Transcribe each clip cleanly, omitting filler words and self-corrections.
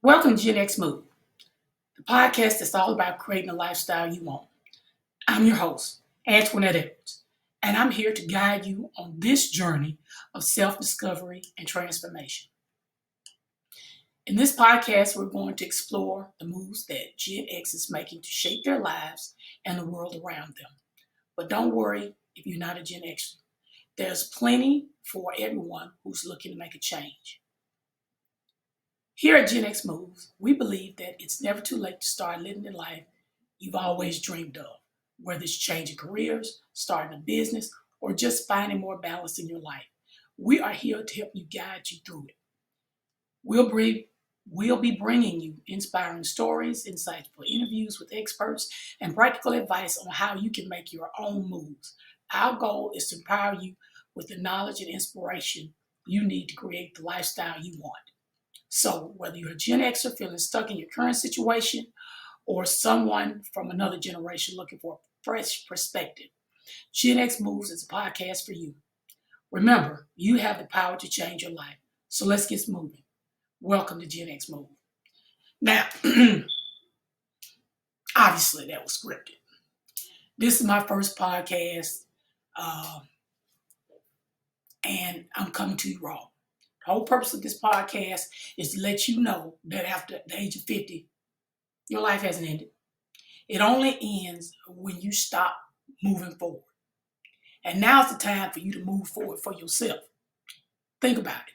Welcome to Gen X Move, the podcast that's all about creating a lifestyle you want. I'm your host, Antoinette Edwards, and I'm here to guide you on this journey of self-discovery and transformation. In this podcast, we're going to explore the moves that Gen X is making to shape their lives and the world around them. But don't worry if you're not a Gen Xer. There's plenty for everyone who's looking to make a change. Here at Gen X Moves, we believe that it's never too late to start living the life you've always dreamed of, whether it's changing careers, starting a business, or just finding more balance in your life. We are here to help you guide you through it. We'll be bringing you inspiring stories, insightful interviews with experts, and practical advice on how you can make your own moves. Our goal is to empower you with the knowledge and inspiration you need to create the lifestyle you want. So whether you're a Gen Xer feeling stuck in your current situation or someone from another generation looking for a fresh perspective, Gen X Moves is a podcast for you. Remember, you have the power to change your life. So let's get moving. Welcome to Gen X Move. Now, obviously that was scripted. This is my first podcast, and I'm coming to you raw. The whole purpose of this podcast is to let you know that after the age of 50, your life hasn't ended. It only ends when you stop moving forward. And now's the time for you to move forward for yourself. Think about it.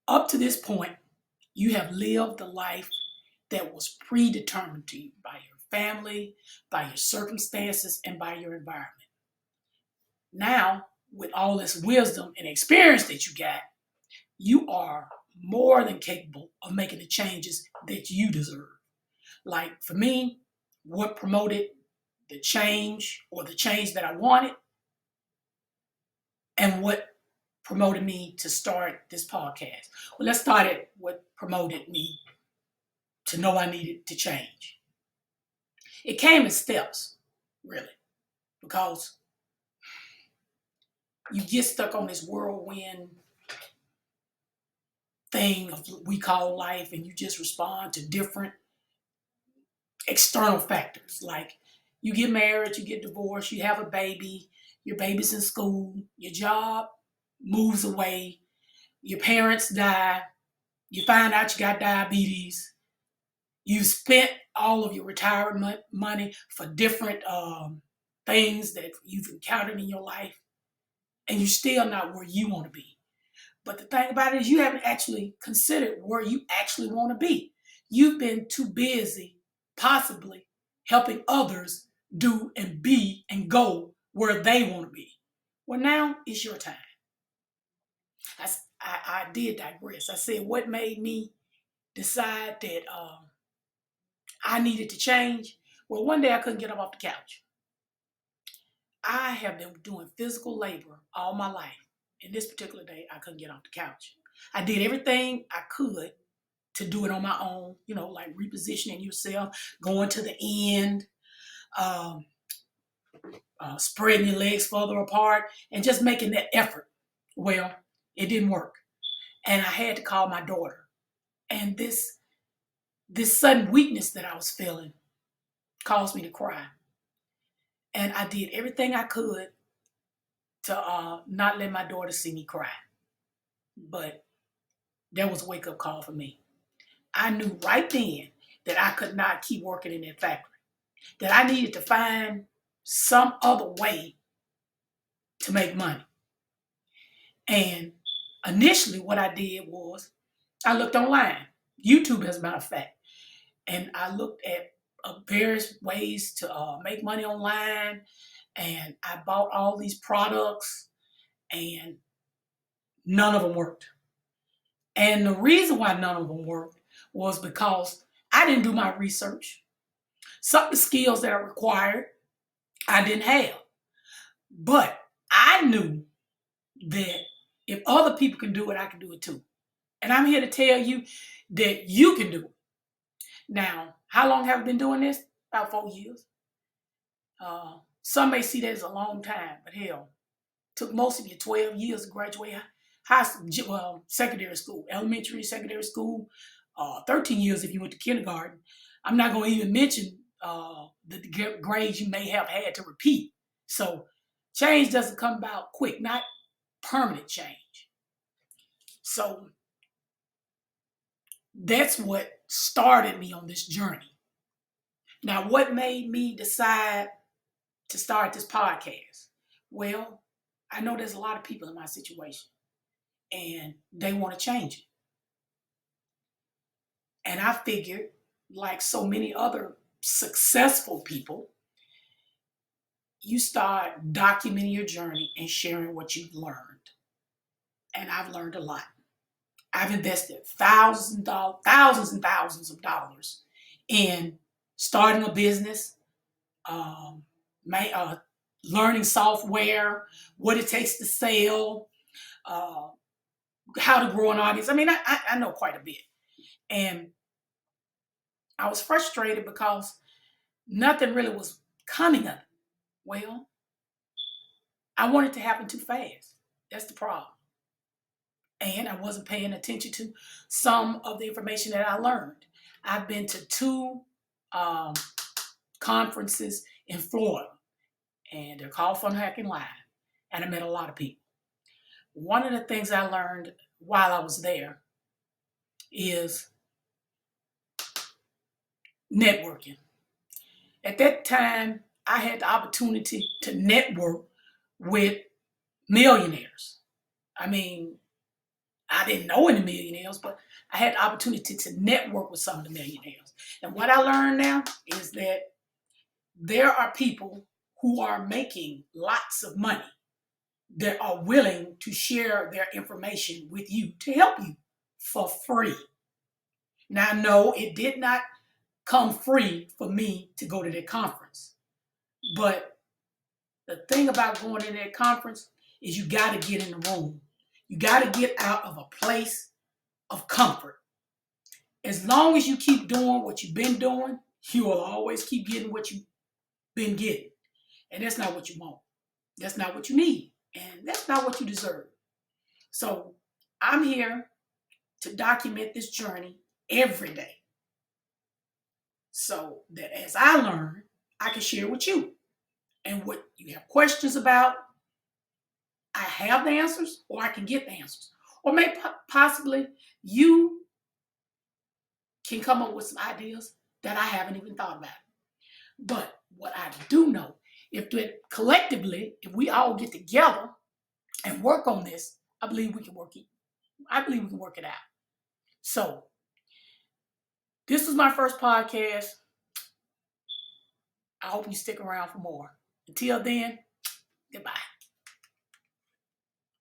Up to this point, you have lived the life that was predetermined to you by your family, by your circumstances, and by your environment. Now, with all this wisdom and experience that you got, you are more than capable of making the changes that you deserve. Like for me, what promoted the change or the change that I wanted, and what promoted me to start this podcast. Well, let's start at what promoted me to know I needed to change. It came in steps, really, because you get stuck on this whirlwind thing of we call life, and you just respond to different external factors. Like you get married, you get divorced, you have a baby, your baby's in school, your job moves away, your parents die, you find out you got diabetes, you spent all of your retirement money for different things that you've encountered in your life, and you're still not where you want to be. But the thing about it is you haven't actually considered where you actually want to be. You've been too busy possibly helping others do and be and go where they want to be. Well, now is your time. I did digress. I said what made me decide that I needed to change. Well, one day I couldn't get up off the couch. I have been doing physical labor all my life. And this particular day, I couldn't get off the couch. I did everything I could to do it on my own, like repositioning yourself, going to the end, um, spreading your legs further apart, and just making that effort. Well, it didn't work. And I had to call my daughter. And this sudden weakness that I was feeling caused me to cry. And I did everything I could to not let my daughter see me cry. But that was a wake-up call for me. I knew right then that I could not keep working in that factory, that I needed to find some other way to make money. And initially what I did was I looked online, YouTube as a matter of fact, and I looked at various ways to make money online, and I bought all these products, and none of them worked. And the reason why none of them worked was because I didn't do my research. Some of the skills that are required, I didn't have. But I knew that if other people can do it, I can do it too. And I'm here to tell you that you can do it. Now, how long have I been doing this? About 4 years. Some may see that as a long time, but hell, took most of you 12 years to graduate secondary school, elementary, secondary school, 13 years if you went to kindergarten. I'm not going to even mention the grades you may have had to repeat. So change doesn't come about quick, not permanent change. So that's what started me on this journey. Now, what made me decide to start this podcast? Well, I know there's a lot of people in my situation and they want to change it. And I figured, like so many other successful people, you start documenting your journey and sharing what you've learned. And I've learned a lot. I've invested thousands and thousands of dollars in starting a business, learning software, what it takes to sell, uh, how to grow an audience. I mean, I know quite a bit. And I was frustrated because nothing really was coming of it. Well, I wanted it to happen too fast. That's the problem. And I wasn't paying attention to some of the information that I learned. I've been to two conferences in Florida, and they're called Fun Hacking Live, and I met a lot of people. One of the things I learned while I was there is networking. At that time, I had the opportunity to network with millionaires. I mean, I didn't know any millionaires, but I had the opportunity to network with some of the millionaires. And what I learned now is that there are people who are making lots of money that are willing to share their information with you to help you for free. Now, no, it did not come free for me to go to that conference. But the thing about going to that conference is you got to get in the room. You got to get out of a place of comfort. As long as you keep doing what you've been doing, you will always keep getting what you've been getting. And that's not what you want. That's not what you need. And that's not what you deserve. So I'm here to document this journey every day so that as I learn, I can share with you. And what you have questions about, I have the answers or I can get the answers. Or maybe possibly you can come up with some ideas that I haven't even thought about. But what I do know, if collectively, if we all get together and work on this, I believe we can work it. I believe we can work it out. So this was my first podcast. I hope you stick around for more. Until then, goodbye.